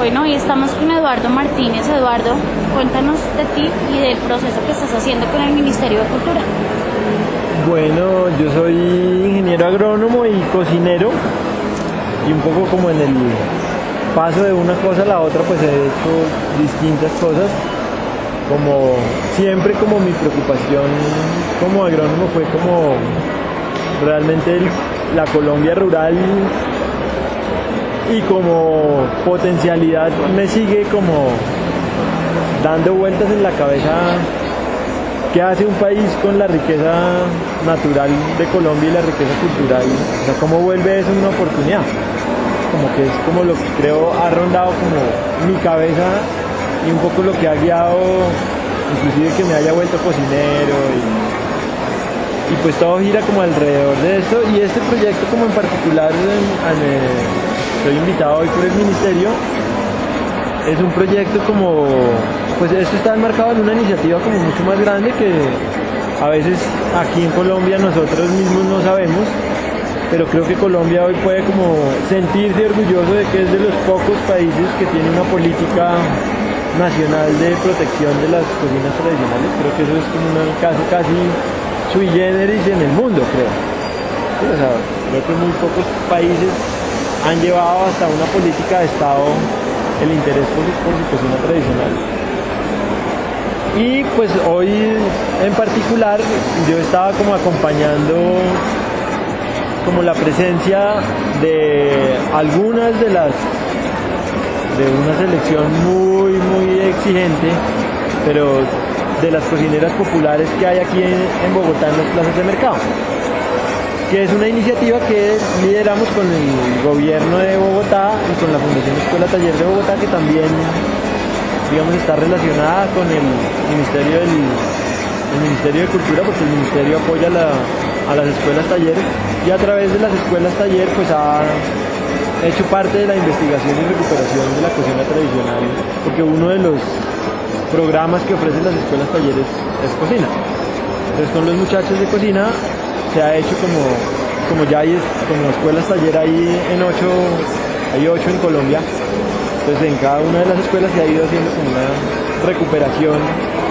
Bueno, hoy estamos con Eduardo Martínez. Eduardo, cuéntanos de ti y del proceso que estás haciendo con el Ministerio de Cultura. Bueno, yo soy ingeniero agrónomo y cocinero, y un poco como en el paso de una cosa a la otra pues he hecho distintas cosas. Como siempre, como mi preocupación como agrónomo fue como realmente la Colombia rural, y como potencialidad me sigue como dando vueltas en la cabeza qué hace un país con la riqueza natural de Colombia y la riqueza cultural, o sea, cómo vuelve eso una oportunidad. Como que es como lo que creo ha rondado como mi cabeza y un poco lo que ha guiado, inclusive que me haya vuelto cocinero y pues todo gira como alrededor de esto. Y este proyecto como en particular, estoy invitado hoy por el ministerio, es un proyecto como, pues esto está enmarcado en una iniciativa como mucho más grande que a veces aquí en Colombia nosotros mismos no sabemos, pero creo que Colombia hoy puede como sentirse orgulloso de que es de los pocos países que tiene una política nacional de protección de las cocinas tradicionales. Creo que eso es como un caso casi sui generis en el mundo, creo. Sí, o sea, creo que muy pocos países han llevado hasta una política de Estado el interés por su cocina tradicional. Y pues hoy en particular yo estaba como acompañando como la presencia de algunas de una selección muy exigente, pero de las cocineras populares que hay aquí en Bogotá en las plazas de mercado, que es una iniciativa que lideramos con el gobierno de Bogotá y con la Fundación Escuela Taller de Bogotá, que también, digamos, está relacionada con el Ministerio de Cultura, porque el Ministerio apoya a las escuelas talleres, y a través de las escuelas taller pues ha hecho parte de la investigación y recuperación de la cocina tradicional, porque uno de los programas que ofrecen las escuelas talleres es cocina. Entonces con los muchachos de cocina se ha hecho como ya hay como escuelas taller ahí hay 8 en Colombia. Entonces en cada una de las escuelas se ha ido haciendo como una recuperación,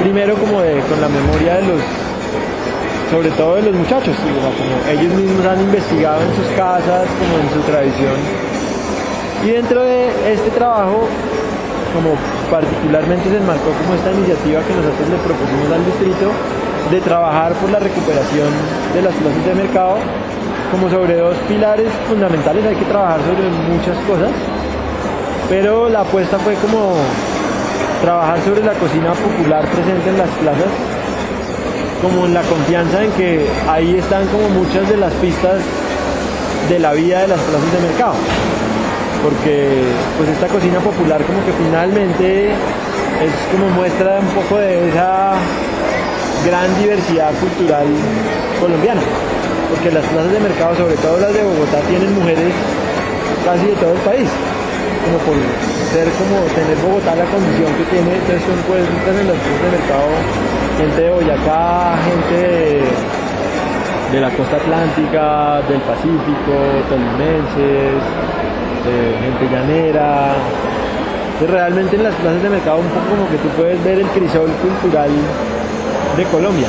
primero como con la memoria sobre todo de los muchachos, como ellos mismos han investigado en sus casas, como en su tradición. Y dentro de este trabajo, como particularmente se enmarcó como esta iniciativa que nosotros le propusimos al distrito de trabajar por la recuperación de las plazas de mercado, como sobre 2 pilares fundamentales. Hay que trabajar sobre muchas cosas, pero la apuesta fue como trabajar sobre la cocina popular presente en las plazas, como en la confianza en que ahí están como muchas de las pistas de la vida de las plazas de mercado, porque pues esta cocina popular como que finalmente es como muestra un poco de esa gran diversidad cultural colombiana, porque las plazas de mercado, sobre todo las de Bogotá, tienen mujeres casi de todo el país, como por tener Bogotá la condición que tiene. Entonces tú puedes entrar en las plazas de mercado gente de Boyacá, gente de la costa atlántica, del Pacífico, tolimenses, gente llanera. Entonces realmente en las plazas de mercado un poco como que tú puedes ver el crisol cultural de Colombia.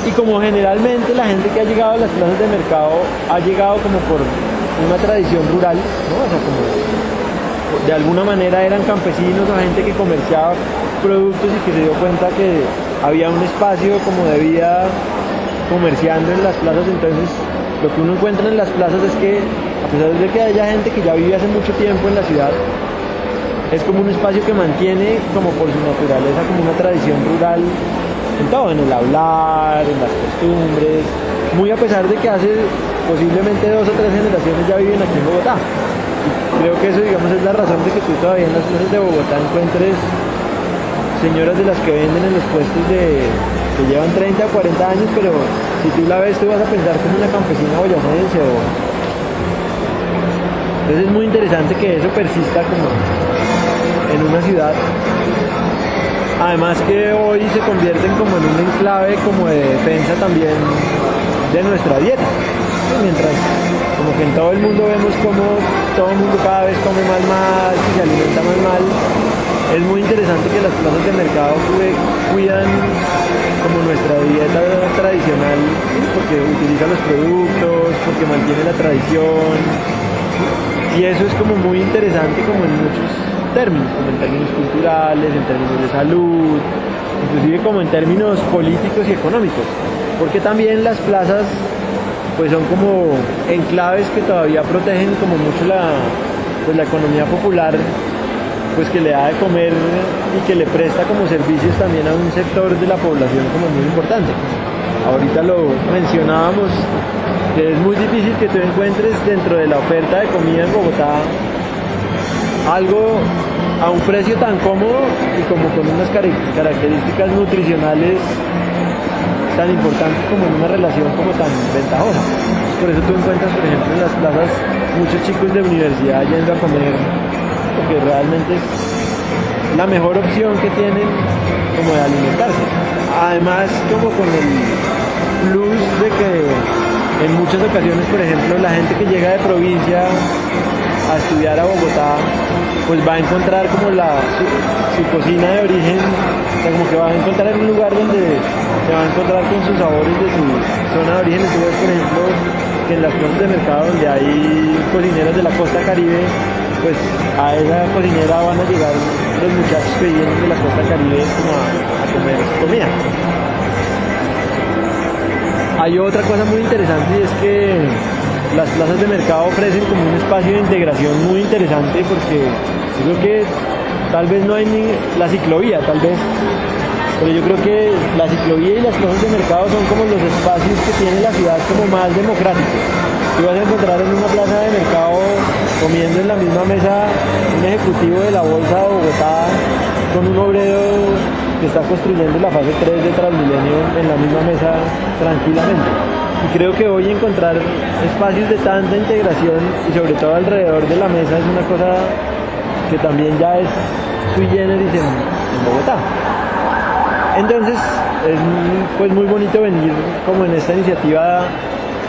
Y como generalmente la gente que ha llegado a las plazas de mercado ha llegado como por una tradición rural, ¿no? O sea, como de alguna manera eran campesinos o gente que comerciaba productos y que se dio cuenta que había un espacio como de vida comerciando en las plazas. Entonces lo que uno encuentra en las plazas es que, a pesar de que haya gente que ya vive hace mucho tiempo en la ciudad, es como un espacio que mantiene como por su naturaleza como una tradición rural en todo, en el hablar, en las costumbres, muy a pesar de que hace posiblemente 2 o 3 generaciones ya viven aquí en Bogotá. Y creo que eso, digamos, es la razón de que tú todavía en las plazas de Bogotá encuentres señoras de las que venden en los puestos que llevan 30 o 40 años, pero si tú la ves tú vas a pensar que es una campesina boyacense Entonces es muy interesante que eso persista como en una ciudad. Además que hoy se convierten como en un enclave como de defensa también de nuestra dieta. Mientras como que en todo el mundo vemos como todo el mundo cada vez come más mal y se alimenta más mal. Es muy interesante que las plazas de mercado cuidan como nuestra dieta tradicional, ¿sí? Porque utiliza los productos, porque mantiene la tradición. Y eso es como muy interesante como en muchos términos, como en términos culturales, en términos de salud, inclusive como en términos políticos y económicos. Porque también las plazas pues son como enclaves que todavía protegen como mucho la economía popular, pues que le da de comer y que le presta como servicios también a un sector de la población como muy importante. Ahorita lo mencionábamos, que es muy difícil que tú encuentres dentro de la oferta de comida en Bogotá algo a un precio tan cómodo y como con unas características nutricionales tan importantes como en una relación como tan ventajosa. Por eso tú encuentras, por ejemplo, en las plazas muchos chicos de universidad yendo a comer, porque realmente es la mejor opción que tienen como de alimentarse. Además, como con el plus de que en muchas ocasiones, por ejemplo, la gente que llega de provincia a estudiar a Bogotá, pues va a encontrar como su cocina de origen, o sea, como que va a encontrar en un lugar donde se va a encontrar con sus sabores de su zona de origen. Entonces, por ejemplo, que en las plazas de mercado donde hay cocineras de la costa Caribe, pues a esa cocinera van a llegar los muchachos que vienen de la costa Caribe como a comer su comida. Hay otra cosa muy interesante y es que las plazas de mercado ofrecen como un espacio de integración muy interesante, porque yo creo que tal vez no hay ni la ciclovía, tal vez, pero yo creo que la ciclovía y las plazas de mercado son como los espacios que tiene la ciudad como más democráticos. Tú vas a encontrar en una plaza de mercado comiendo en la misma mesa un ejecutivo de la Bolsa de Bogotá con un obrero que está construyendo la fase 3 de Transmilenio en la misma mesa tranquilamente. Y creo que hoy encontrar espacios de tanta integración y sobre todo alrededor de la mesa es una cosa que también ya es sui generis en Bogotá. Entonces es pues muy bonito venir como en esta iniciativa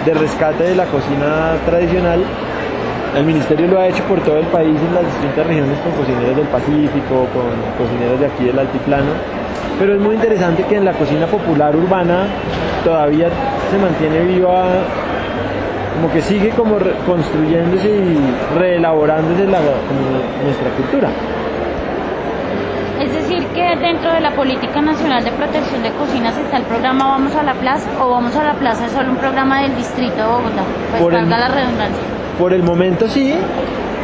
de rescate de la cocina tradicional. El ministerio lo ha hecho por todo el país en las distintas regiones con cocineros del Pacífico, con cocineros de aquí del Altiplano, pero es muy interesante que en la cocina popular urbana todavía se mantiene viva, como que sigue como construyéndose y reelaborándose como nuestra cultura. Es decir, que dentro de la Política Nacional de Protección de Cocinas está el programa Vamos a la Plaza, o Vamos a la Plaza es solo un programa del distrito de Bogotá, pues valga la redundancia. Por el momento sí,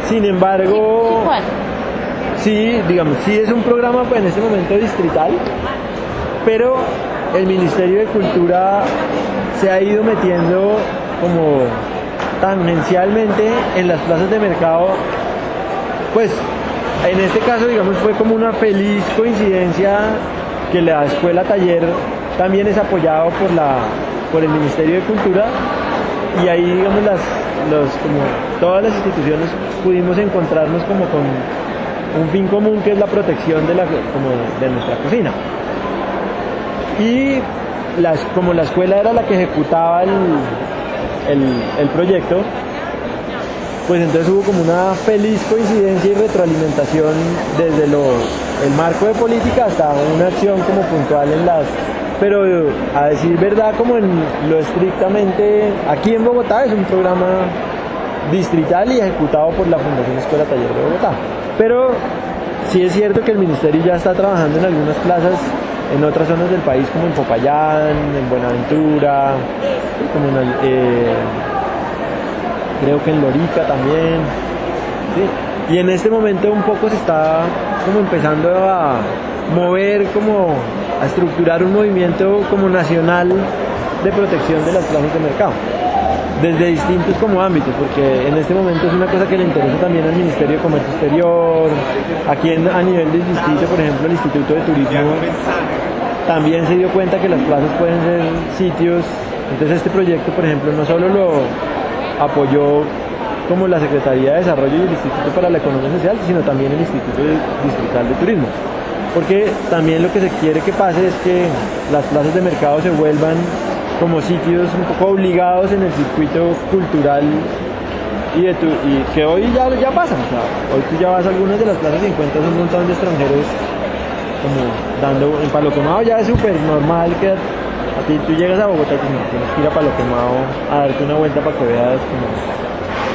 sin embargo... Sí, ¿cuál? Sí, digamos, sí es un programa pues, en este momento distrital, pero el Ministerio de Cultura se ha ido metiendo como tangencialmente en las plazas de mercado, pues en este caso digamos fue como una feliz coincidencia que la escuela taller también es apoyado por el Ministerio de Cultura, y ahí digamos como todas las instituciones pudimos encontrarnos como con un fin común, que es la protección de nuestra cocina. Y como la escuela era la que ejecutaba el proyecto, pues entonces hubo como una feliz coincidencia y retroalimentación desde el marco de política hasta una acción como puntual pero a decir verdad, como en lo estrictamente, aquí en Bogotá es un programa distrital y ejecutado por la Fundación Escuela Taller de Bogotá. Pero sí es cierto que el ministerio ya está trabajando en algunas plazas en otras zonas del país, como en Popayán, en Buenaventura, como creo que en Lorica también, ¿sí? Y en este momento un poco se está como empezando a mover, como a estructurar un movimiento como nacional de protección de las plazas de mercado, desde distintos como ámbitos, porque en este momento es una cosa que le interesa también al Ministerio de Comercio Exterior. Aquí a nivel del distrito, por ejemplo, el Instituto de Turismo también se dio cuenta que las plazas pueden ser sitios. Entonces este proyecto, por ejemplo, no solo lo apoyó como la Secretaría de Desarrollo y el Instituto para la Economía Social, sino también el Instituto Distrital de Turismo, porque también lo que se quiere que pase es que las plazas de mercado se vuelvan como sitios un poco obligados en el circuito cultural y que hoy ya pasa, o sea, hoy tú ya vas a algunas de las plazas y encuentras un montón de extranjeros como dando, en Palo Quemado ya es súper normal que a ti tú llegas a Bogotá y no, tienes que ir a Palo Quemado a darte una vuelta para que veas como...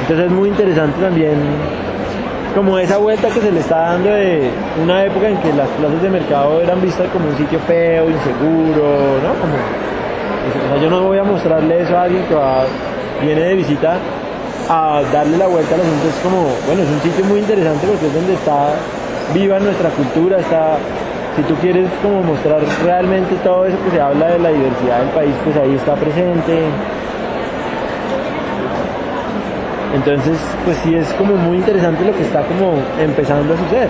Entonces es muy interesante también como esa vuelta que se le está dando de una época en que las plazas de mercado eran vistas como un sitio feo, inseguro, ¿no? Como, o sea, yo no voy a mostrarle eso a alguien que viene de visita a darle la vuelta al asunto. Es como, bueno, es un sitio muy interesante porque es donde está viva nuestra cultura, está, si tú quieres como mostrar realmente todo eso que se habla de la diversidad del país, pues ahí está presente. Entonces, pues sí es como muy interesante lo que está como empezando a suceder.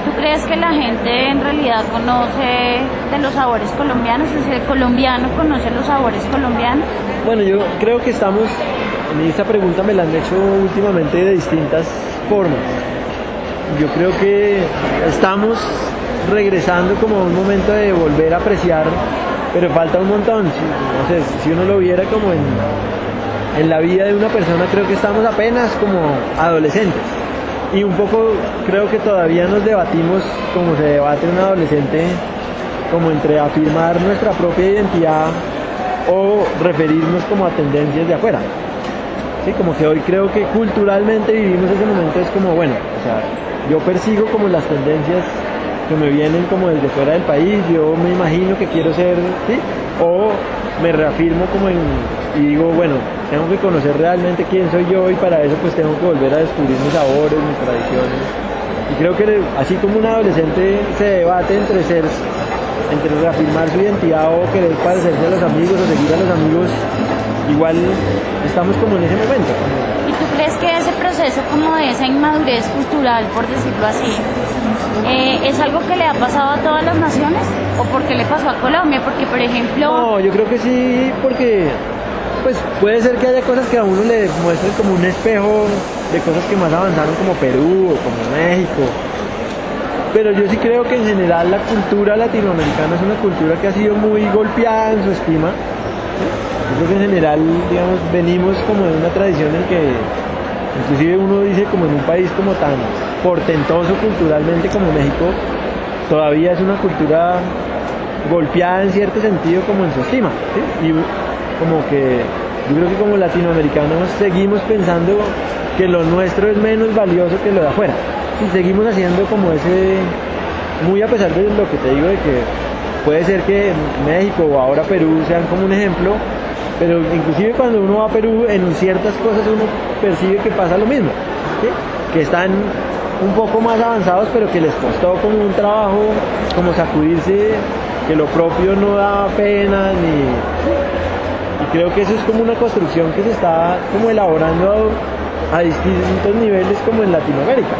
¿Tú crees que la gente en realidad conoce de los sabores colombianos? Es decir, ¿el colombiano conoce los sabores colombianos? Bueno, yo creo que estamos, en esta pregunta me la han hecho últimamente de distintas formas. Yo creo que estamos regresando como a un momento de volver a apreciar, pero falta un montón. No sé, si uno lo viera como en la vida de una persona, creo que estamos apenas como adolescentes. Y un poco creo que todavía nos debatimos como se debate un adolescente, como entre afirmar nuestra propia identidad o referirnos como a tendencias de afuera. Sí, como que hoy creo que culturalmente vivimos ese momento, es como, bueno, o sea, yo persigo como las tendencias que me vienen como desde fuera del país, yo me imagino que quiero ser, ¿sí? O me reafirmo como y digo, bueno, tengo que conocer realmente quién soy yo y para eso pues tengo que volver a descubrir mis sabores, mis tradiciones. Y creo que así como un adolescente se debate entre reafirmar su identidad o querer parecerse a los amigos o seguir a los amigos, igual estamos como en ese momento. ¿Y tú crees que ese proceso como de esa inmadurez cultural, por decirlo así, es algo que le ha pasado a todas las naciones? ¿O por qué le pasó a Colombia? Porque, por ejemplo... No, yo creo que sí, porque pues puede ser que haya cosas que a uno le muestren como un espejo de cosas que más avanzaron como Perú o como México. Pero yo sí creo que en general la cultura latinoamericana es una cultura que ha sido muy golpeada en su estima. Yo creo que en general, digamos, venimos como de una tradición en que inclusive uno dice como en un país como tan portentoso culturalmente como México, todavía es una cultura golpeada en cierto sentido como en su estima, ¿sí? Y como que yo creo que como latinoamericanos seguimos pensando que lo nuestro es menos valioso que lo de afuera. Y seguimos haciendo como ese, muy a pesar de lo que te digo de que puede ser que México o ahora Perú sean como un ejemplo, pero inclusive cuando uno va a Perú en ciertas cosas uno percibe que pasa lo mismo, ¿sí? Que están un poco más avanzados pero que les costó como un trabajo como sacudirse, que lo propio no da pena ni... Y creo que eso es como una construcción que se está como elaborando a distintos niveles como en Latinoamérica.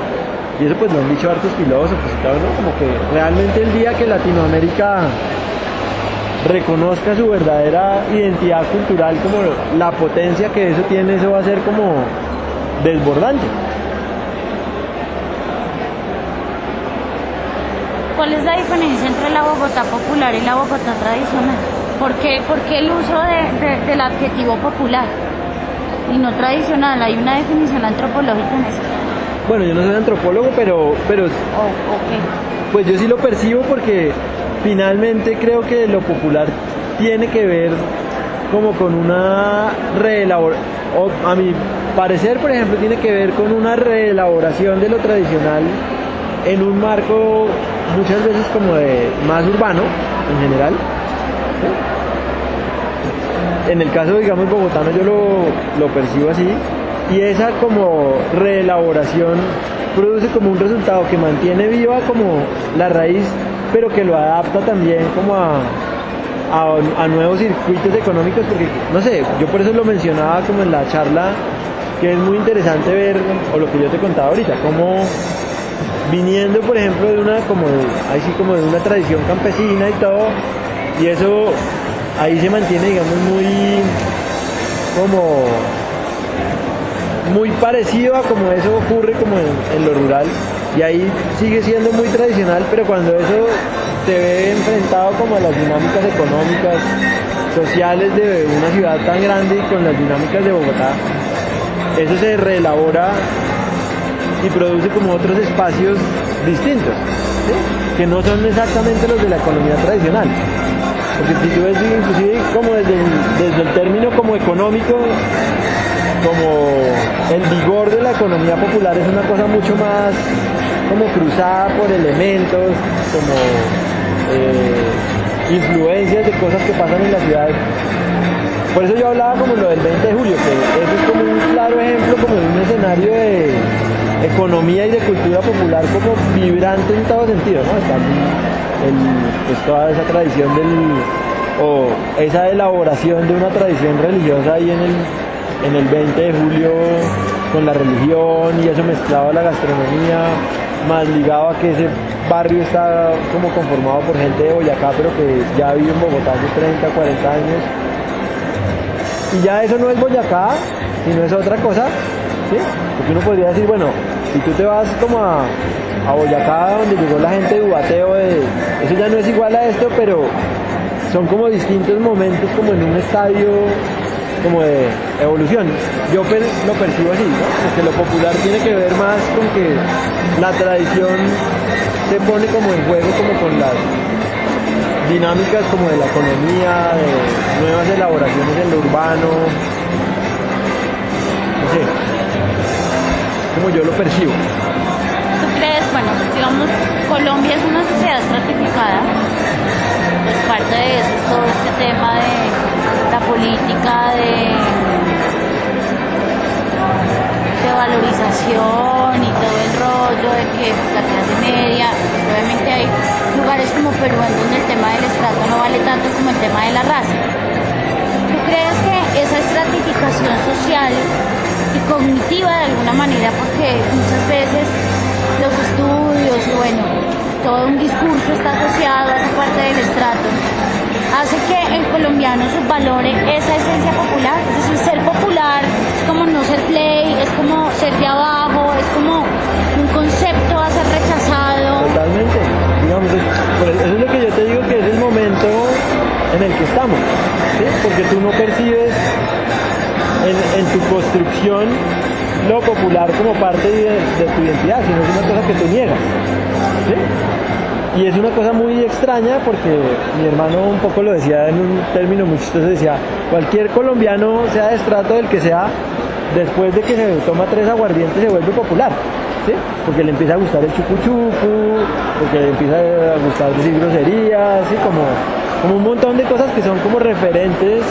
Y eso pues lo han dicho hartos filósofos y todo, ¿no? Como que realmente el día que Latinoamérica reconozca su verdadera identidad cultural, como la potencia que eso tiene, eso va a ser como desbordante. ¿Cuál es la diferencia entre la Bogotá popular y la Bogotá tradicional? ¿Por qué el uso del adjetivo popular y no tradicional? Hay una definición antropológica en eso. Bueno, yo no soy antropólogo, pero Okay. pues yo sí lo percibo porque finalmente creo que lo popular tiene que ver como con una reelaboración, a mi parecer, por ejemplo, tiene que ver con una reelaboración de lo tradicional en un marco muchas veces como de más urbano en general. En el caso, digamos, bogotano yo lo percibo así, y esa como reelaboración produce como un resultado que mantiene viva como la raíz, pero que lo adapta también como a nuevos circuitos económicos, porque, no sé, yo por eso lo mencionaba como en la charla, que es muy interesante ver, o lo que yo te contaba ahorita, como viniendo, por ejemplo, de una como de una tradición campesina y todo, y eso ahí se mantiene, digamos, muy parecido a como eso ocurre como en lo rural, y ahí sigue siendo muy tradicional, pero cuando eso se ve enfrentado como a las dinámicas económicas, sociales de una ciudad tan grande y con las dinámicas de Bogotá, eso se reelabora y produce como otros espacios distintos, ¿sí? Que no son exactamente los de la economía tradicional. Porque si tú ves inclusive como desde el término como económico, como el vigor de la economía popular es una cosa mucho más como cruzada por elementos, como influencias de cosas que pasan en la ciudad. Por eso yo hablaba como lo del 20 de julio, que eso es como un claro ejemplo como de un escenario de economía y de cultura popular como vibrante en todo sentido, ¿no? Está pues toda esa tradición o esa elaboración de una tradición religiosa ahí en el 20 de julio con la religión y eso mezclado a la gastronomía, más ligado a que ese barrio está como conformado por gente de Boyacá, pero que ya vive en Bogotá hace 30, 40 años. Y ya eso no es Boyacá, sino es otra cosa, ¿sí? Porque uno podría decir, bueno, si tú te vas como a Boyacá, donde llegó la gente de Ubateo, eso ya no es igual a esto, pero son como distintos momentos como en un estadio como de evolución. Yo lo percibo así, ¿no? Porque lo popular tiene que ver más con que la tradición se pone como en juego como con las dinámicas como de la economía, de nuevas elaboraciones en lo urbano, no sé, como yo lo percibo. ¿Tú crees, bueno, digamos, Colombia es una sociedad estratificada? Pues parte de eso es todo este tema de la política de valorización y todo el rollo de que pues, la clase media, pues, obviamente hay lugares como Perú en donde el tema del estrato no vale tanto como el tema de la raza. ¿Tú crees que esa estratificación social y cognitiva de alguna manera, porque muchas veces los estudios y bueno, todo un discurso está asociado a esa parte del estrato, hace que el colombiano subvalore esa esencia popular? Es decir, ser popular es como no ser play, es como ser de abajo, es como un concepto a ser rechazado. Totalmente, digamos, eso es lo que yo te digo, que es el momento en el que estamos, ¿sí? Porque tú no percibes en tu construcción lo popular como parte de tu identidad, sino es una cosa que tú niegas, ¿sí? Y es una cosa muy extraña porque mi hermano un poco lo decía en un término muy chistoso, decía, cualquier colombiano, sea de estrato del que sea, después de que se toma 3 aguardientes se vuelve popular, ¿sí? Porque le empieza a gustar el chucu chucu, porque le empieza a gustar decir groserías, ¿sí? Como un montón de cosas que son como referentes,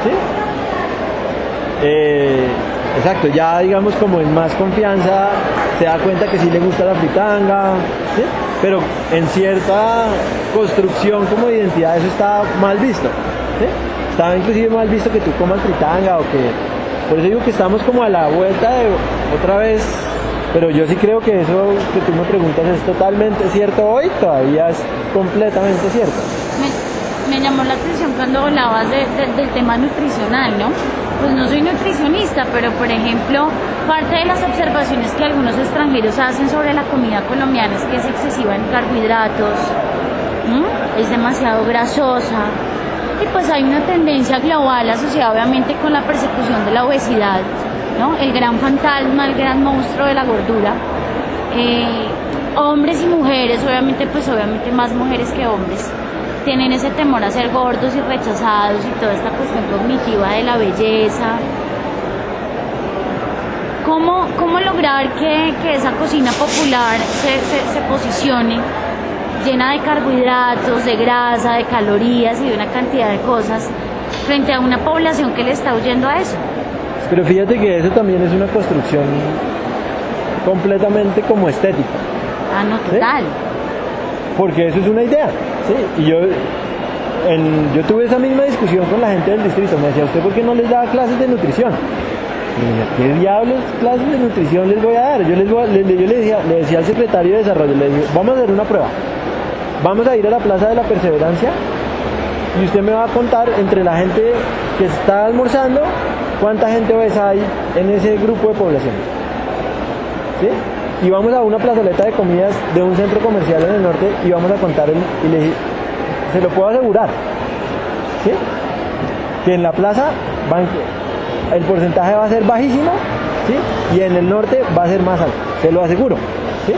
¿sí? Exacto, ya digamos como en más confianza se da cuenta que sí le gusta la fritanga, ¿sí? Pero en cierta construcción como de identidad eso está mal visto, ¿sí? Está inclusive mal visto que tú comas fritanga o que... Por eso digo que estamos como a la vuelta de otra vez, pero yo sí creo que eso que tú me preguntas es totalmente cierto hoy, todavía es completamente cierto. Me llamó la atención cuando hablabas del tema nutricional, ¿no? Pues no soy nutricionista, pero por ejemplo, parte de las observaciones que algunos extranjeros hacen sobre la comida colombiana es que es excesiva en carbohidratos, es demasiado grasosa, y pues hay una tendencia global asociada obviamente con la persecución de la obesidad, ¿no? El gran fantasma, el gran monstruo de la gordura. Hombres y mujeres, obviamente más mujeres que hombres, tienen ese temor a ser gordos y rechazados y toda esta cuestión cognitiva de la belleza. ¿Cómo lograr que esa cocina popular se posicione llena de carbohidratos, de grasa, de calorías y de una cantidad de cosas frente a una población que le está huyendo a eso? Pero fíjate que eso también es una construcción completamente como estética. Ah, no, total. ¿Sí? Porque eso es una idea, ¿sí? Y yo tuve esa misma discusión con la gente del distrito. Me decía, ¿usted por qué no les da clases de nutrición? Y me decía, ¿qué diablos clases de nutrición les voy a dar? Yo le decía al secretario de desarrollo, le dije, vamos a hacer una prueba. Vamos a ir a la Plaza de la Perseverancia y usted me va a contar entre la gente que está almorzando, cuánta gente obesa hay en ese grupo de población, ¿sí? Y vamos a una plazoleta de comidas de un centro comercial en el norte y vamos a contar y le dije, se lo puedo asegurar, ¿sí? Que en la plaza van el porcentaje va a ser bajísimo, ¿sí? Y en el norte va a ser más alto, te lo aseguro, ¿sí?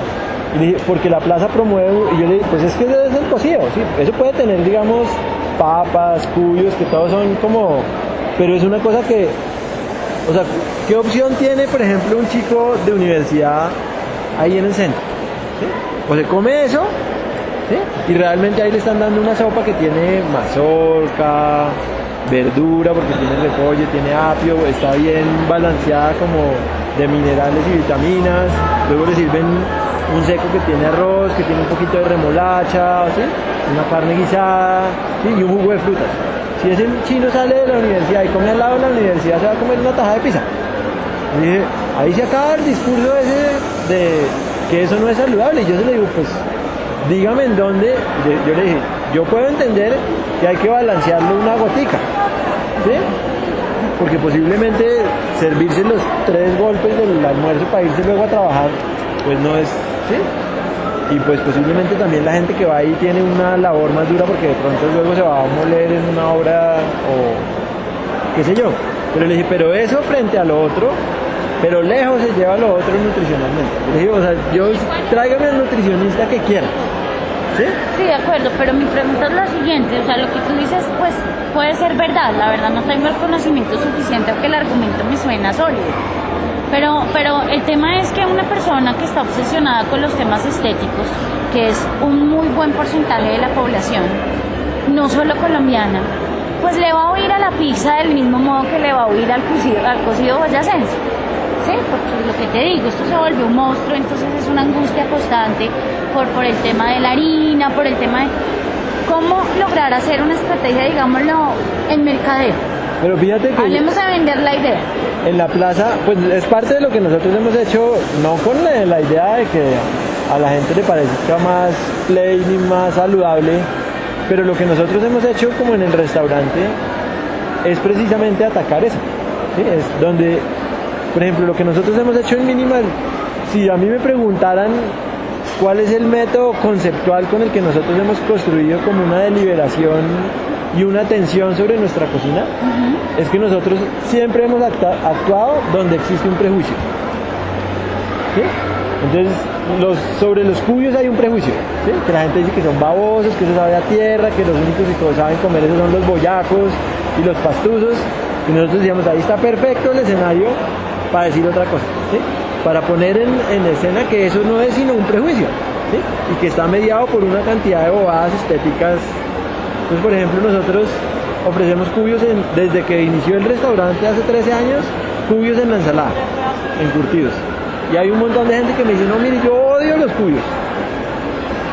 Y le dije, porque la plaza promueve, y yo le dije, pues es que debe ser cocido, ¿sí? Eso puede tener, digamos, papas, cuyos, que todos son como, pero es una cosa que, o sea, ¿qué opción tiene, por ejemplo, un chico de universidad ahí en el centro? ¿Sí? O se come eso, ¿sí? Y realmente ahí le están dando una sopa que tiene mazorca, verdura, porque tiene repollo, tiene apio, está bien balanceada como de minerales y vitaminas. Luego le sirven un seco que tiene arroz, que tiene un poquito de remolacha, ¿sí? Una carne guisada, ¿sí? Y un jugo de frutas. Si ese chino sale de la universidad y come al lado de la universidad, se va a comer una tajada de pizza. Y dije, ahí se acaba el discurso ese de que eso no es saludable. Y yo se le digo, pues dígame en dónde. Yo le dije, yo puedo entender que hay que balancearlo una gotica, ¿sí? Porque posiblemente servirse los 3 golpes del almuerzo para irse luego a trabajar, pues no es, ¿sí? Y pues posiblemente también la gente que va ahí tiene una labor más dura porque de pronto luego se va a moler en una hora o qué sé yo. Pero le dije, pero eso frente a lo otro, pero lejos se lleva lo otro nutricionalmente. Le dije, o sea, yo tráigame al nutricionista que quiera. ¿Sí? Sí, de acuerdo, pero mi pregunta es la siguiente, o sea, lo que tú dices, pues, puede ser verdad, la verdad no tengo el conocimiento suficiente, aunque el argumento me suena sólido, pero el tema es que una persona que está obsesionada con los temas estéticos, que es un muy buen porcentaje de la población, no solo colombiana, pues le va a huir a la pizza del mismo modo que le va a huir al cocido boyacense. ¿Sí? Porque lo que te digo, esto se volvió un monstruo, entonces es una angustia constante por el tema de la harina, por el tema de cómo lograr hacer una estrategia, digámoslo, en mercadeo. Pero fíjate que hablemos de vender la idea. En la plaza, pues es parte de lo que nosotros hemos hecho, no con la idea de que a la gente le parezca más plain y más saludable, pero lo que nosotros hemos hecho como en el restaurante es precisamente atacar eso, ¿sí? Es donde, por ejemplo, lo que nosotros hemos hecho en Minimal, si a mí me preguntaran cuál es el método conceptual con el que nosotros hemos construido como una deliberación y una atención sobre nuestra cocina, es que nosotros siempre hemos actuado donde existe un prejuicio, ¿sí? Entonces, sobre los cuyos hay un prejuicio, ¿sí? Que la gente dice que son babosos, que eso sabe a tierra, que los únicos que saben comer eso son los boyacos y los pastuzos, y nosotros decíamos, ahí está perfecto el escenario para decir otra cosa, ¿sí? Para poner en escena que eso no es sino un prejuicio, ¿sí? Y que está mediado por una cantidad de bobadas estéticas. Entonces, por ejemplo, nosotros ofrecemos cubios desde que inició el restaurante hace 13 años, cubios en la ensalada, encurtidos. Y hay un montón de gente que me dice, no, mire, yo odio los cubios.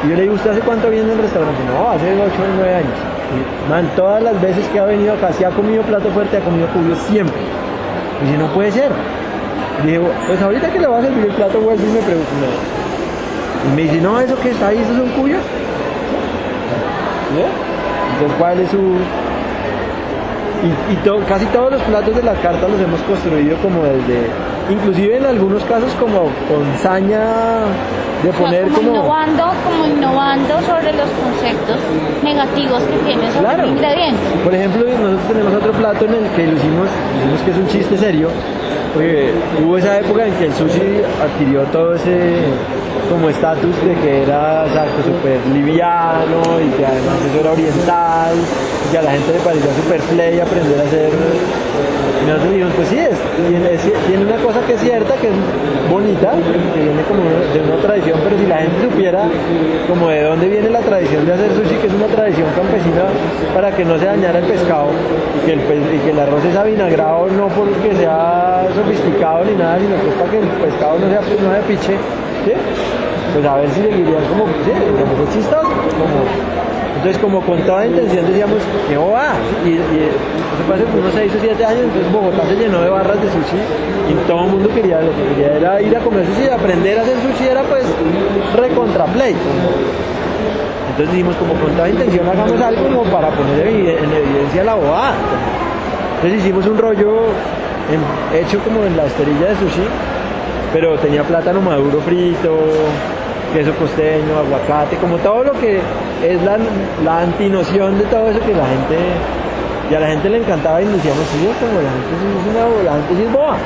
Y yo le digo, ¿usted hace cuánto viene al restaurante? No, hace 8 o 9 años. Y, man, todas las veces que ha venido acá, si ha comido plato fuerte, ha comido cubios siempre. Y dice, no puede ser. Y dije, pues ahorita que le va a servir el plato, vuelve y me pregunta. Y me dice, no, eso que está ahí, ¿esos son cuyos? ¿Sí? Entonces, ¿cuál es su...? Casi todos los platos de la carta los hemos construido como desde... Inclusive en algunos casos como con saña de poner como innovando sobre los conceptos negativos que tiene sobre el ingrediente. Por ejemplo, nosotros tenemos otro plato en el que lo hicimos que es un chiste serio, porque hubo esa época en que el sushi adquirió todo ese como estatus de que era súper liviano y que además eso era oriental y que a la gente le parecía súper play aprender a hacer. Y nosotros dijimos, pues sí, tiene una cosa que es cierta, que es bonita, que viene como de una tradición, pero si la gente supiera como de dónde viene la tradición de hacer sushi, que es una tradición campesina para que no se dañara el pescado y que el arroz es avinagrado no porque sea sofisticado ni nada, sino que es para que el pescado no sea piche, ¿sí? Pues a ver si seguirían como, sí, como chistoso, entonces como con toda intención decíamos, ¿qué va? Y eso fue hace unos 6 o 7 años, entonces Bogotá se llenó de barras de sushi y todo el mundo lo que quería era ir a comer sushi y aprender a hacer sushi era pues recontra play. Entonces dijimos, como con toda intención hagamos algo como para poner en evidencia la bobada. Entonces hicimos un rollo hecho como en la esterilla de sushi, pero tenía plátano maduro frito, queso costeño, aguacate, como todo lo que es la antinoción de todo eso que la gente Y a la gente le encantaba y decíamos, sí, como la gente sí es boba.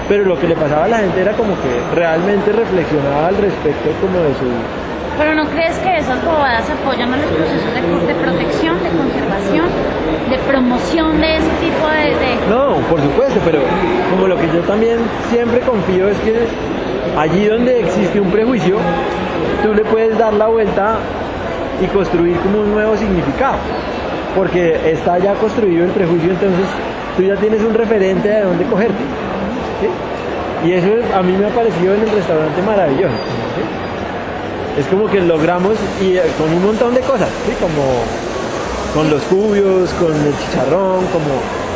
Pero lo que le pasaba a la gente era como que realmente reflexionaba al respecto como de su... Pero ¿no crees que esas bobadas apoyan a los procesos de protección, de conservación, de promoción de ese tipo de... No, por supuesto, pero como lo que yo también siempre confío es que allí donde existe un prejuicio, tú le puedes dar la vuelta y construir como un nuevo significado. Porque está ya construido el prejuicio, entonces tú ya tienes un referente de dónde cogerte. ¿Sí? Y eso a mí me ha parecido en el restaurante maravilloso. ¿Sí? Es como que logramos, y con un montón de cosas, ¿sí? Como con los cubios, con el chicharrón, como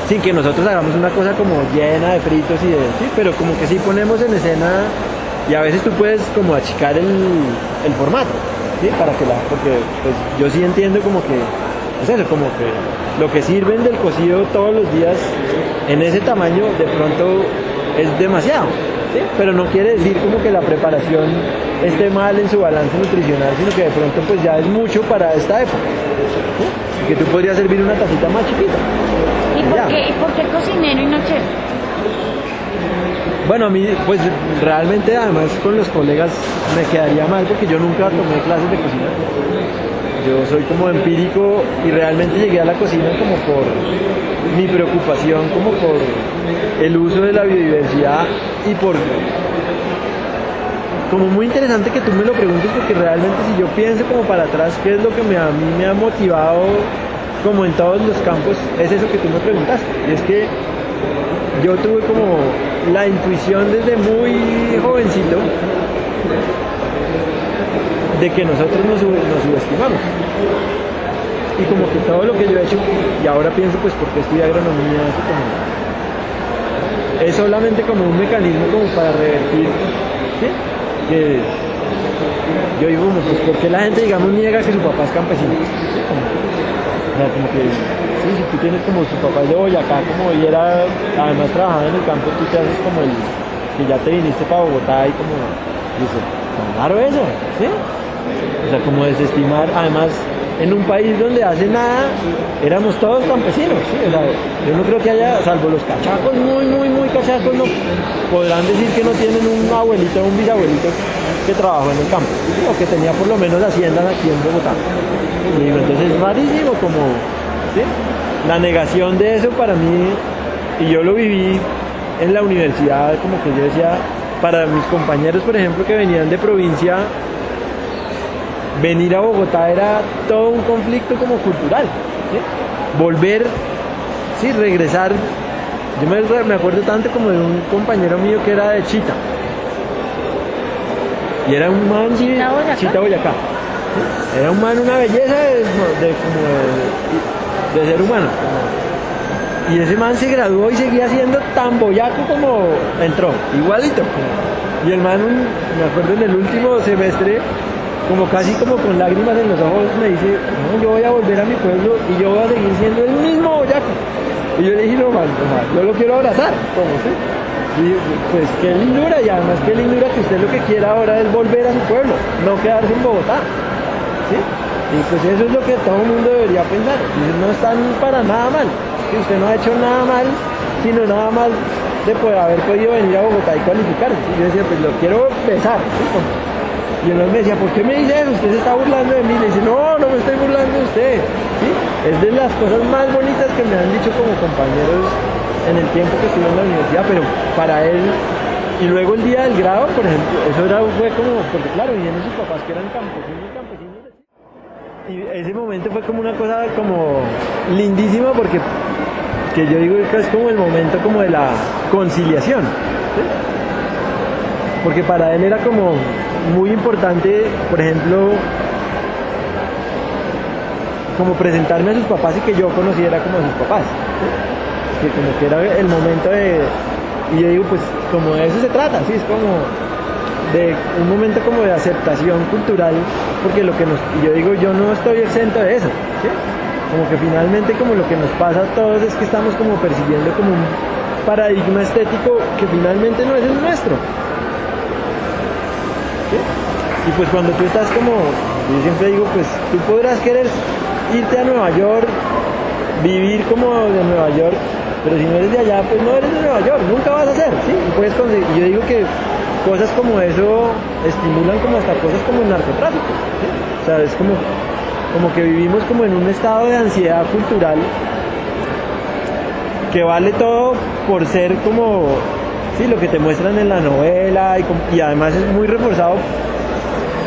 sin que nosotros hagamos una cosa como llena de fritos y de, ¿sí? Pero como que sí ponemos en escena, y a veces tú puedes como achicar el formato, ¿sí? Para que porque pues yo sí entiendo como que es eso, como que lo que sirven del cocido todos los días en ese tamaño de pronto es demasiado, ¿sí? Pero no quiere decir como que la preparación esté mal en su balance nutricional, sino que de pronto pues ya es mucho para esta época, ¿sí? Y que tú podrías servir una tacita más chiquita. ¿Y por qué cocinero y no chef? Bueno, a mí pues realmente además con los colegas me quedaría mal porque yo nunca tomé clases de cocina. Yo soy como empírico y realmente llegué a la cocina como por mi preocupación, como por el uso de la biodiversidad y por... Como muy interesante que tú me lo preguntes porque realmente si yo pienso como para atrás qué es lo que a mí me ha motivado como en todos los campos, es eso que tú me preguntaste. Y es que yo tuve como la intuición desde muy jovencito de que nosotros nos subestimamos. Y como que todo lo que yo he hecho, y ahora pienso pues porque estudié agronomía, eso como, es solamente como un mecanismo como para revertir, ¿sí? Que yo digo, como, pues, ¿por qué la gente, digamos, niega que su papá es campesino? ¿Sí? Como que, sí, si tú tienes como su papá es de Boyacá, como y era, además trabajaba en el campo, tú te haces como el, que ya te viniste para Bogotá y como, dices, claro eso, ¿sí? O sea, como desestimar, además, en un país donde hace nada, éramos todos campesinos, ¿sí? O sea, yo no creo que haya, salvo los cachacos, muy cachacos, no podrán decir que no tienen un abuelito o un bisabuelito que trabajó en el campo, ¿sí? O que tenía por lo menos haciendas aquí en Bogotá. Y digo, entonces es rarísimo como, ¿sí? La negación de eso para mí, y yo lo viví en la universidad, como que yo decía, para mis compañeros, por ejemplo, que venían de provincia, venir a Bogotá era todo un conflicto como cultural, ¿sí? Volver, sí, regresar. Yo me acuerdo tanto como de un compañero mío que era de Chita. Y era un man, Chita Boyacá. ¿Sí? Era un man, una belleza de ser humano. Y ese man se graduó y seguía siendo tan boyaco como entró, igualito. Y el man, me acuerdo en el último semestre, como casi como con lágrimas en los ojos, me dice, no, yo voy a volver a mi pueblo y yo voy a seguir siendo el mismo boyaco. Y yo le dije, no, man, yo lo quiero abrazar, como ¿sí? Y pues qué lindura, y además qué lindura que usted lo que quiera ahora es volver a su pueblo, no quedarse en Bogotá, ¿sí? Y pues eso es lo que todo el mundo debería pensar, y no están para nada mal, que usted no ha hecho nada mal, sino nada mal de poder haber podido venir a Bogotá y cualificarse. Y yo decía, pues lo quiero besar, ¿sí? Y él me decía, ¿por qué me dice eso? Usted se está burlando de mí. Le dice, no, no me estoy burlando de usted, ¿sí? Es de las cosas más bonitas que me han dicho como compañeros en el tiempo que estuve en la universidad, pero para él, y luego el día del grado, por ejemplo, eso fue como, porque claro, vinieron sus papás que eran campesinos, y ese momento fue como una cosa como lindísima, porque que yo digo que es como el momento como de la conciliación, ¿sí? Porque para él era como muy importante, por ejemplo, como presentarme a sus papás y que yo conociera como a sus papás, ¿sí? Que como que era el momento de, y yo digo, pues como de eso se trata, ¿sí? Es como de un momento como de aceptación cultural, porque lo que yo digo, yo no estoy exento de eso, ¿sí? Como que finalmente como lo que nos pasa a todos es que estamos como persiguiendo como un paradigma estético que finalmente no es el nuestro, ¿sí? Y pues cuando tú estás como, yo siempre digo, pues tú podrás querer irte a Nueva York vivir como de Nueva York, pero si no eres de allá, pues no eres de Nueva York, nunca vas a ser, ¿sí? Y puedes conseguir, yo digo que cosas como eso estimulan como hasta cosas como el narcotráfico, ¿sí? O sea, es como que vivimos como en un estado de ansiedad cultural que vale todo por ser como, sí, lo que te muestran en la novela y además es muy reforzado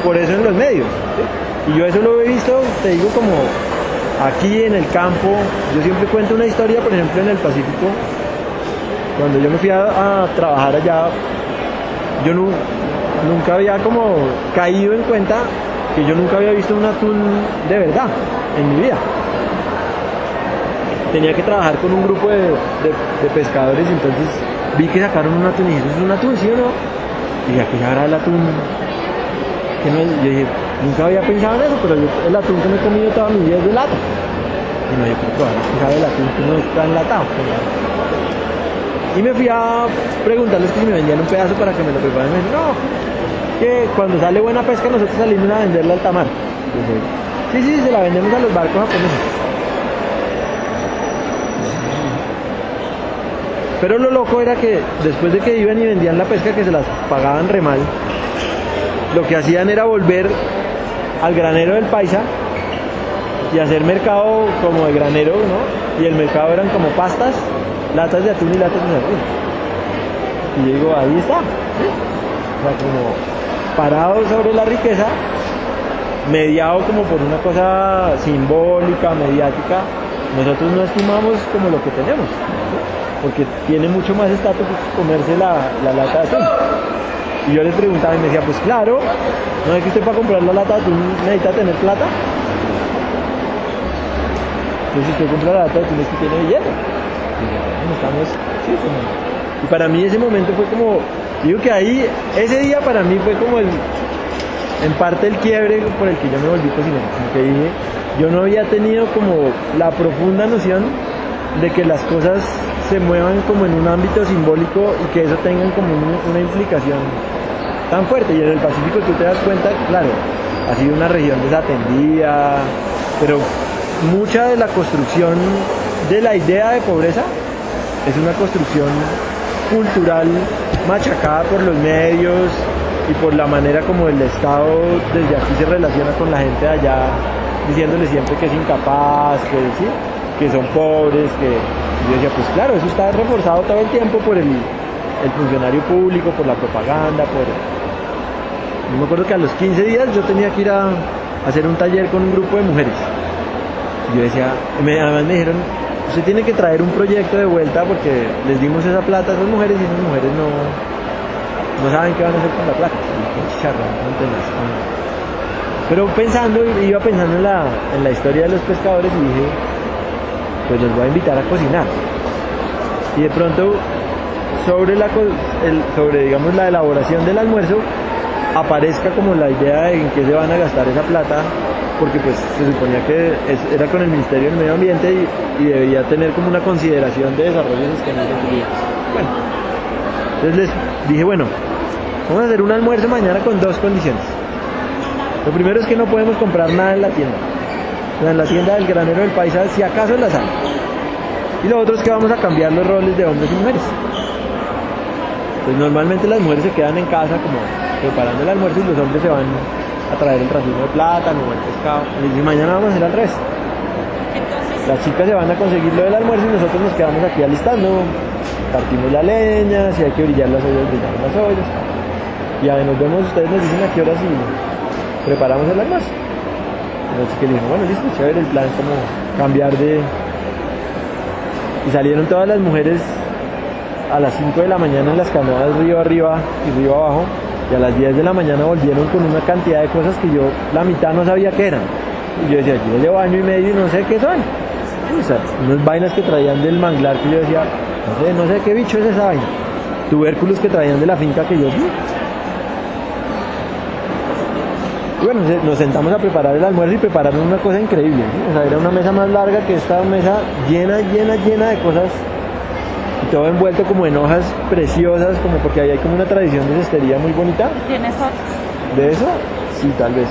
por eso en los medios, ¿sí? Y yo eso lo he visto, te digo, como aquí en el campo. Yo siempre cuento una historia, por ejemplo, en el Pacífico, cuando yo me fui a trabajar allá, yo nunca había como caído en cuenta que yo nunca había visto un atún de verdad en mi vida. Tenía que trabajar con un grupo de pescadores, y entonces vi que sacaron un atún y dije, ¿eso es un atún, sí o no? Y dije, aquí habrá el atún. Que no, yo dije, nunca había pensado en eso, pero el atún que me he comido toda mi vida es de lata. Y no, yo creo que sabe el atún que no está enlatado. Y me fui a preguntarles que si me vendían un pedazo para que me lo preparen. Y me dijeron, no, que cuando sale buena pesca nosotros salimos a venderla al alta mar. Y dije, sí, se la vendemos a los barcos japoneses. Pero lo loco era que después de que iban y vendían la pesca, que se las pagaban re mal, lo que hacían era volver al granero del Paisa y hacer mercado como de granero, ¿no? Y el mercado eran como pastas, latas de atún y latas de sardina. Y yo digo, ahí está, ¿sí? O sea, como parado sobre la riqueza, mediado como por una cosa simbólica, mediática, nosotros no estimamos como lo que tenemos, ¿sí? Porque tiene mucho más estatus comerse la lata de atún. Y yo les preguntaba y me decía, pues claro, ¿no es que usted para comprar la lata de atún necesita tener plata? Entonces si usted compra la lata de atún es que tiene billete. Y yo, bueno, estamos, sí, como... Y para mí ese momento fue como, digo que ahí, ese día para mí fue como en parte el quiebre por el que yo me volví cocinero. Como que dije, yo no había tenido como la profunda noción de que las cosas se muevan como en un ámbito simbólico y que eso tengan como una implicación tan fuerte. Y en el Pacífico tú te das cuenta, claro, ha sido una región desatendida, pero mucha de la construcción de la idea de pobreza es una construcción cultural machacada por los medios y por la manera como el Estado desde aquí se relaciona con la gente de allá, diciéndole siempre que es incapaz, que son pobres, que... Y yo decía, pues claro, eso está reforzado todo el tiempo por el funcionario público, por la propaganda, Yo me acuerdo que a los 15 días yo tenía que ir a hacer un taller con un grupo de mujeres. Y yo decía, además me dijeron, usted tiene que traer un proyecto de vuelta porque les dimos esa plata a esas mujeres y esas mujeres no saben qué van a hacer con la plata. Y qué chicharrón, no entendés. Pero iba pensando en la historia de los pescadores y dije, pues los voy a invitar a cocinar. Y de pronto, sobre digamos la elaboración del almuerzo, aparezca como la idea de en qué se van a gastar esa plata, porque pues se suponía que era con el Ministerio del Medio Ambiente y debería tener como una consideración de desarrollo sostenible. Bueno, entonces les dije, bueno, vamos a hacer un almuerzo mañana con dos condiciones. Lo primero es que no podemos comprar nada en la tienda. En la tienda del granero del Paisa, si acaso la sal. Y lo otro es que vamos a cambiar los roles de hombres y mujeres. Pues normalmente las mujeres se quedan en casa como preparando el almuerzo y los hombres se van a traer el racimo de plátano o el pescado. Y mañana vamos a hacer al revés. Las chicas se van a conseguir lo del almuerzo y nosotros nos quedamos aquí alistando. Partimos la leña, si hay que brillar las ollas, brillamos las ollas. Y ya nos vemos, ustedes nos dicen a qué horas y preparamos el almuerzo. Entonces que le dijeron, bueno, listo, chévere el plan, como cambiar de... Y salieron todas las mujeres a las 5 de la mañana en las canoas río arriba y río abajo, y a las 10 de la mañana volvieron con una cantidad de cosas que yo la mitad no sabía qué eran. Y yo decía, yo llevo año y medio y no sé qué son. O sea, unas vainas que traían del manglar que yo decía, no sé qué bicho es esa vaina. Tubérculos que traían de la finca que yo vi. Y bueno, nos sentamos a preparar el almuerzo y prepararon una cosa increíble, ¿sí? O sea, era una mesa más larga que esta mesa, llena de cosas, y todo envuelto como en hojas preciosas, como porque ahí hay como una tradición de cestería muy bonita. ¿Tienes fotos? ¿De eso? Sí, tal vez.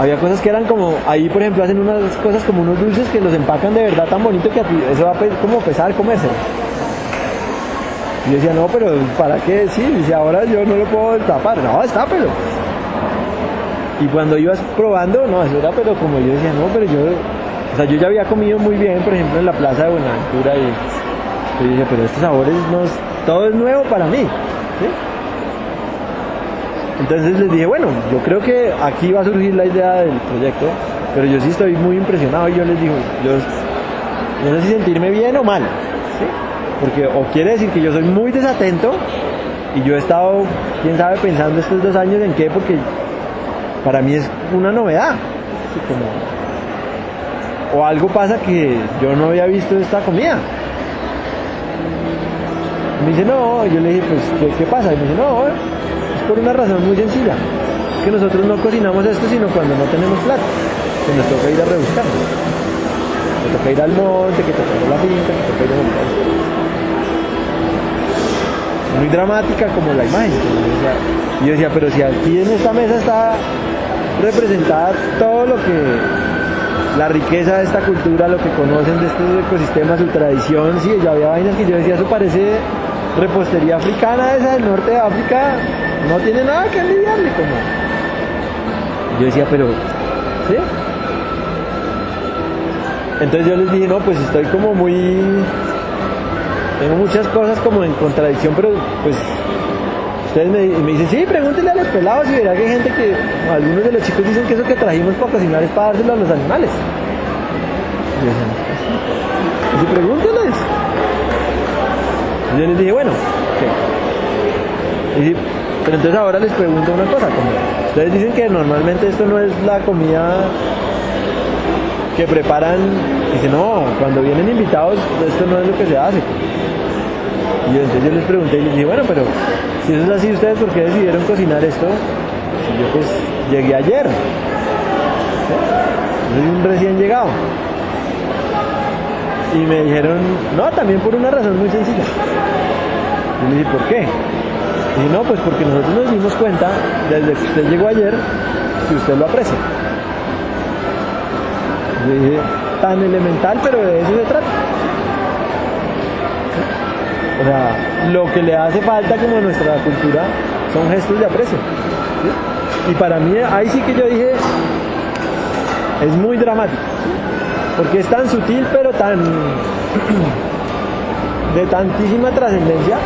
había cosas que eran como, ahí por ejemplo hacen unas cosas como unos dulces que los empacan de verdad tan bonito que a ti eso va a como pesar comerse. Y yo decía, no, pero ¿para qué? Sí, dice, ahora yo no lo puedo destapar. No, destápelo. Y cuando ibas probando, no, eso era, pero como yo decía, no, pero yo, o sea, yo ya había comido muy bien, por ejemplo, en la Plaza de Buenaventura y yo dije, pero estos sabores, no, todo es nuevo para mí. ¿Sí? Entonces les dije, bueno, yo creo que aquí va a surgir la idea del proyecto, pero yo sí estoy muy impresionado y yo les digo, yo no sé si sentirme bien o mal, ¿sí? Porque o quiere decir que yo soy muy desatento y yo he estado, quién sabe, pensando estos 2 años en qué, porque para mí es una novedad, ¿sí? O algo pasa que yo no había visto esta comida. Y me dice, no, yo le dije, pues, ¿qué pasa? Y me dice, no, es por una razón muy sencilla, que nosotros no cocinamos esto sino cuando no tenemos plata, que nos toca ir a rebuscar, que toca ir al monte, que toca ir a la finca, que toca ir a buscar. Muy dramática como la imagen. Y yo decía, pero si aquí en esta mesa está representada todo lo que, la riqueza de esta cultura, lo que conocen de estos ecosistemas, su tradición, sí, ya había vainas que yo decía, eso parece repostería africana, esa del norte de África, no tiene nada que envidiarle, como. Yo decía, pero, ¿sí? Entonces yo les dije, no, pues estoy como muy, tengo muchas cosas como en contradicción, pero pues ustedes me dicen, sí, pregúntenle a los pelados y verá que hay gente que, algunos de los chicos dicen que eso que trajimos para cocinar es para dárselo a los animales. Y yo pregúntenles. Y yo les dije, bueno, okay. Pero entonces ahora les pregunto una cosa, como ustedes dicen que normalmente esto no es la comida que preparan, dicen, no, cuando vienen invitados esto no es lo que se hace. Y entonces yo les pregunté y les dije, bueno, pero si eso es así, ¿ustedes por qué decidieron cocinar esto? Si yo pues llegué ayer, ¿sí? Soy un recién llegado. Y me dijeron, no, también por una razón muy sencilla. Y le dije, ¿por qué? Y dije, no, pues porque nosotros nos dimos cuenta, desde que usted llegó ayer, que usted lo aprecia. Y yo dije, tan elemental, pero de eso se trata. O sea, lo que le hace falta como a nuestra cultura son gestos de aprecio, ¿sí? Y para mí, ahí sí que yo dije, es muy dramático, ¿sí? Porque es tan sutil, pero tan de tantísima trascendencia.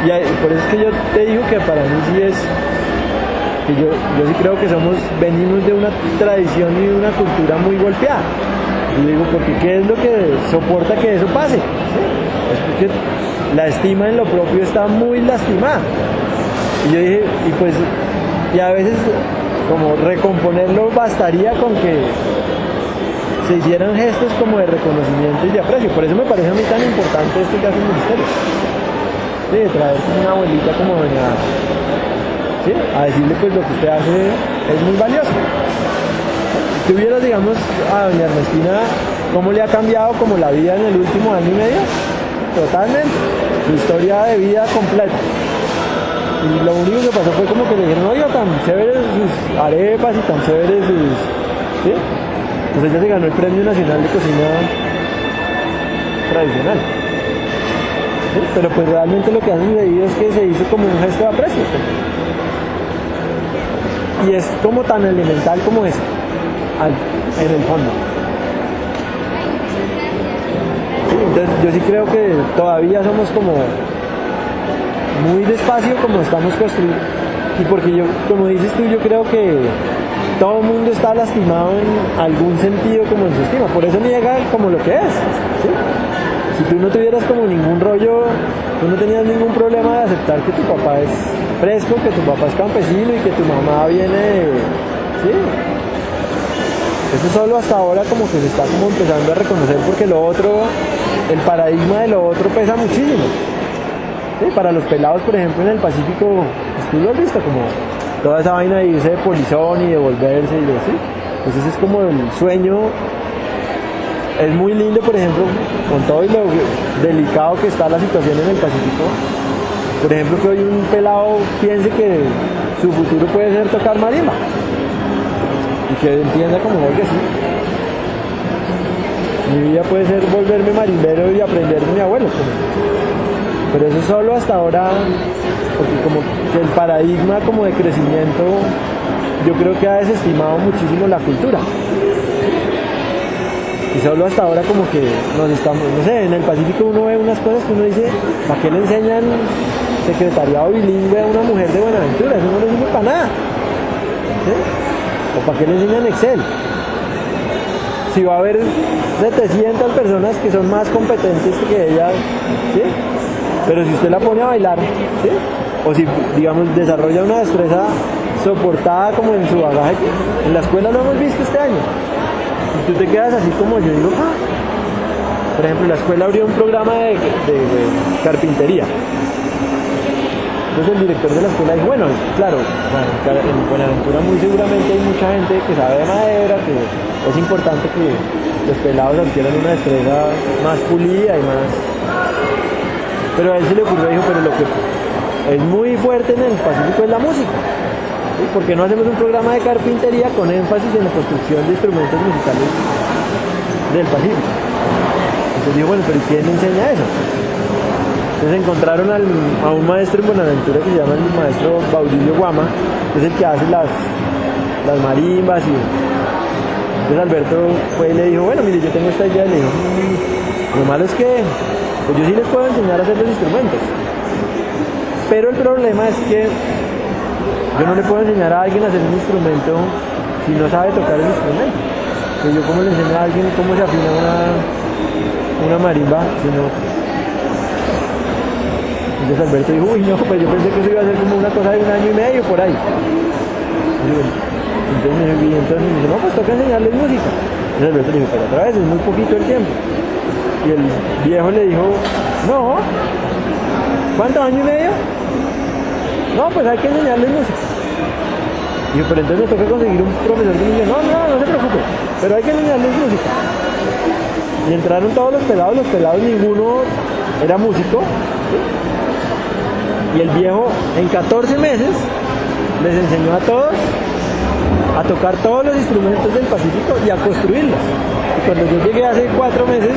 Y por eso es que yo te digo que para mí sí es, que yo sí creo que venimos de una tradición y de una cultura muy golpeada. Y digo, porque ¿qué es lo que soporta que eso pase? ¿Sí? Es porque la estima en lo propio está muy lastimada. Y yo dije, y a veces como recomponerlo bastaría con que se hicieran gestos como de reconocimiento y de aprecio. Por eso me parece a mí tan importante esto que hace el ministerio. Sí, de traer una abuelita como doña, ¿sí? A decirle pues lo que usted hace es muy valioso. Si tuvieras, digamos, a doña Ernestina, ¿cómo le ha cambiado como la vida en el último año y medio? Totalmente. Su historia de vida completa. Y lo único que pasó fue como que le dijeron, oiga, tan chéveres sus arepas y tan chéveres sus, ¿sí? Pues ella se ganó el Premio Nacional de Cocina Tradicional. ¿Sí? Pero pues realmente lo que ha sucedido es que se hizo como un gesto de aprecio. Y es como tan elemental como eso, en el fondo. Sí, entonces yo sí creo que todavía somos como muy despacio como estamos construyendo. Y porque yo, como dices tú, yo creo que todo el mundo está lastimado en algún sentido como en su estima, por eso niega como lo que es, ¿sí? Si tú no tuvieras como ningún rollo, tú no tenías ningún problema de aceptar que tu papá es fresco, que tu papá es campesino y que tu mamá viene, ¿sí? Eso solo hasta ahora como que se está como empezando a reconocer porque lo otro, el paradigma de lo otro pesa muchísimo, ¿sí? Para los pelados, por ejemplo, en el Pacífico, pues tú lo has visto como toda esa vaina de irse de polizón y de volverse y de así. Pues ese es como el sueño. Es muy lindo, por ejemplo, con todo y lo delicado que está la situación en el Pacífico. Por ejemplo, que hoy un pelado piense que su futuro puede ser tocar marimba. Y que entienda como oye, sí. Mi vida puede ser volverme marimbero y aprender de mi abuelo. Pero eso solo hasta ahora, porque como que el paradigma como de crecimiento, yo creo que ha desestimado muchísimo la cultura. Y solo hasta ahora como que nos estamos, no sé, en el Pacífico uno ve unas cosas que uno dice, ¿para qué le enseñan secretariado bilingüe a una mujer de Buenaventura? Eso no le sirve para nada. ¿Sí? ¿O para qué le enseñan Excel? Si va a haber 700 personas que son más competentes que ella, ¿sí? Pero si usted la pone a bailar, ¿sí? O si, digamos, desarrolla una destreza soportada como en su bagaje, en la escuela lo hemos visto este año. Y tú te quedas así como yo digo, por ejemplo, la escuela abrió un programa de carpintería. Entonces el director de la escuela dijo, bueno, claro, en Buenaventura muy seguramente hay mucha gente que sabe de madera, que es importante que los pelados adquieran una destreza más pulida y más... Pero a él se le ocurrió, dijo, pero lo que es muy fuerte en el Pacífico es la música. ¿Sí? ¿Por qué no hacemos un programa de carpintería con énfasis en la construcción de instrumentos musicales del Pacífico? Entonces dijo, bueno, pero ¿quién enseña eso? Entonces encontraron a un maestro en Buenaventura que se llama el maestro Baudilio Guama, que es el que hace las marimbas. Y entonces Alberto fue y le dijo, bueno, mire, yo tengo esta idea. Y le dijo, lo malo es que pues yo sí les puedo enseñar a hacer los instrumentos, pero el problema es que yo no le puedo enseñar a alguien a hacer un instrumento si no sabe tocar el instrumento. Que yo cómo le enseño a alguien cómo se afina una marimba si no... Entonces Alberto dijo, uy no, pues yo pensé que eso iba a ser como una cosa de 1 año y medio por ahí. Entonces me dice, no, pues toca enseñarles música. Entonces Alberto dijo, pero otra vez es muy poquito el tiempo. Y el viejo le dijo, no, ¿cuánto, año y medio? No, pues hay que enseñarles música. Dijo, pero entonces me toca conseguir un profesor que me dice, no se preocupe, pero hay que enseñarles música. Y entraron todos los pelados ninguno era músico. Y el viejo en 14 meses les enseñó a todos a tocar todos los instrumentos del Pacífico y a construirlos. Y cuando yo llegué hace 4 meses,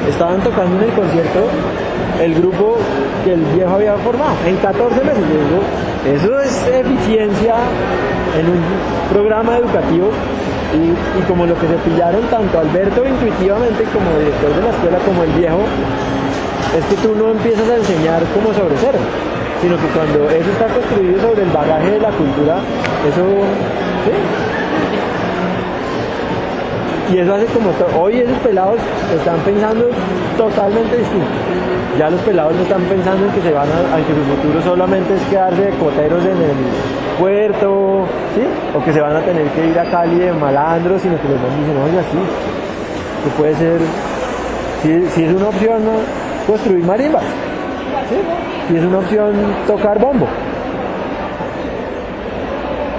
estaban tocando en el concierto el grupo que el viejo había formado. En 14 meses. Yo digo, eso es eficiencia en un programa educativo. Y como lo que se pillaron tanto Alberto intuitivamente como director de la escuela como el viejo, es que tú no empiezas a enseñar como sobre cero, sino que cuando eso está construido sobre el bagaje de la cultura, eso... ¿sí? Y eso hace como... Hoy esos pelados están pensando totalmente distinto. Ya los pelados no están pensando en que se van a que su futuro solamente es quedarse de coteros en el puerto, ¿sí? O que se van a tener que ir a Cali de malandros, sino que los van dicen, oye, así, que puede ser... Si es una opción, ¿no? Construir marimbas, ¿sí? Y es una opción tocar bombo,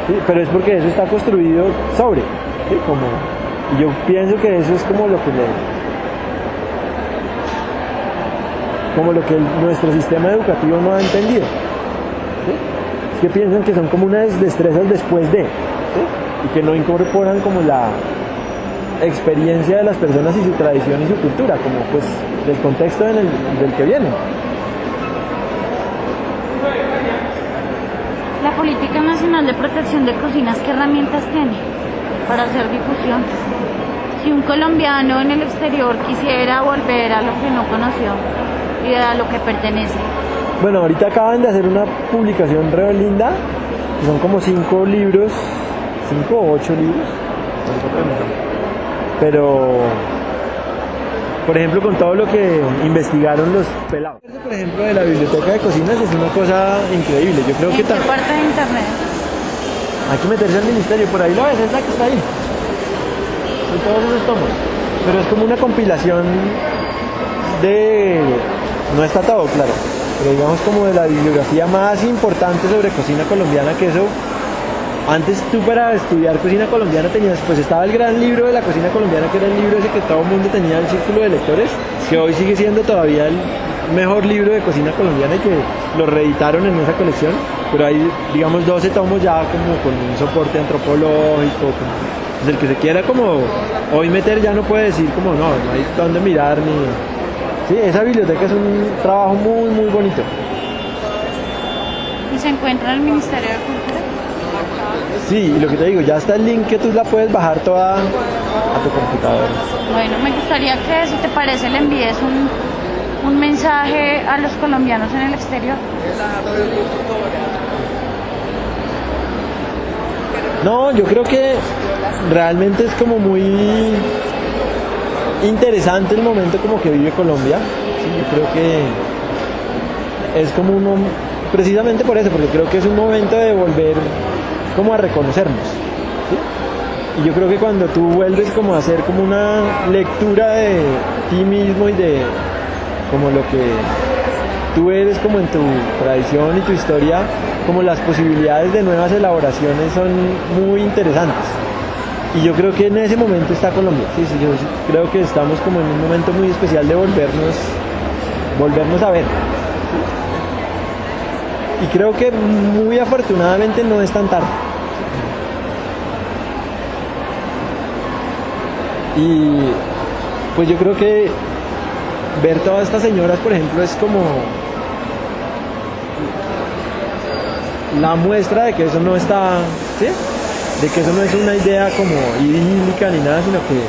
¿sí? Pero es porque eso está construido sobre, ¿sí? Y yo pienso que eso es como lo que nuestro sistema educativo no ha entendido, ¿sí? Es que piensan que son como unas destrezas después de, ¿sí? Y que no incorporan como la experiencia de las personas y su tradición y su cultura, como pues del contexto del que vienen. La Política Nacional de Protección de Cocinas, ¿qué herramientas tiene para hacer difusión? Si un colombiano en el exterior quisiera volver a lo que no conoció y a lo que pertenece. Bueno, ahorita acaban de hacer una publicación re linda, que son como 5 libros, 5 o 8 libros, pero por ejemplo con todo lo que investigaron los pelados. Por ejemplo de la biblioteca de cocinas es una cosa increíble, yo creo que... ¿En qué parte de internet? Hay que meterse al ministerio, por ahí lo ves, es la que está ahí. Son todos esos tomos, pero es como una compilación de... no está todo claro, pero digamos como de la bibliografía más importante sobre cocina colombiana, que eso... Antes tú para estudiar cocina colombiana tenías, pues estaba el gran libro de la cocina colombiana, que era el libro ese que todo el mundo tenía, el círculo de lectores, que hoy sigue siendo todavía el mejor libro de cocina colombiana y que lo reeditaron en esa colección, pero hay digamos 12 tomos ya como con un soporte antropológico, pues el que se quiera como hoy meter ya no puede decir como no hay dónde mirar ni... Sí, esa biblioteca es un trabajo muy muy bonito. ¿Y se encuentra en el Ministerio de Cultura? Sí, y lo que te digo, ya está el link que tú la puedes bajar toda a tu computadora. Bueno, me gustaría que, si te parece, le envíes un mensaje a los colombianos en el exterior. No, yo creo que realmente es como muy interesante el momento como que vive Colombia. Sí, yo creo que es como uno, precisamente por eso, porque creo que es un momento de volver como a reconocernos. ¿Sí? Y yo creo que cuando tú vuelves como a hacer como una lectura de ti mismo y de como lo que tú eres como en tu tradición y tu historia, como las posibilidades de nuevas elaboraciones son muy interesantes. Y yo creo que en ese momento está Colombia. Sí, yo creo que estamos como en un momento muy especial de volvernos a ver. Y creo que muy afortunadamente no es tan tarde. Y pues yo creo que ver todas estas señoras, por ejemplo, es como la muestra de que eso no está, ¿sí? De que eso no es una idea como idílica ni nada, sino que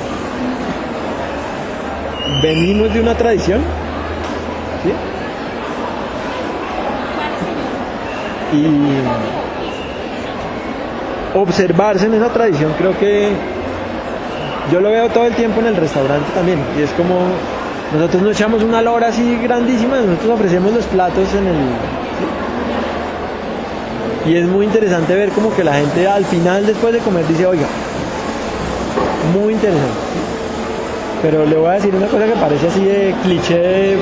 venimos de una tradición, ¿sí? Y observarse en esa tradición, creo que yo lo veo todo el tiempo en el restaurante también, y es como nosotros no echamos una lora así grandísima, nosotros ofrecemos los platos en el... ¿sí? Y es muy interesante ver como que la gente al final, después de comer, dice, oiga, muy interesante. Pero le voy a decir una cosa que parece así de cliché,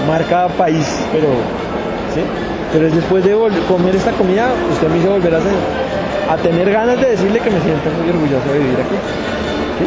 marca país, pero... ¿sí? Pero es después de comer esta comida, usted me hizo volver a tener ganas de decirle que me siento muy orgulloso de vivir aquí. ¿Sí?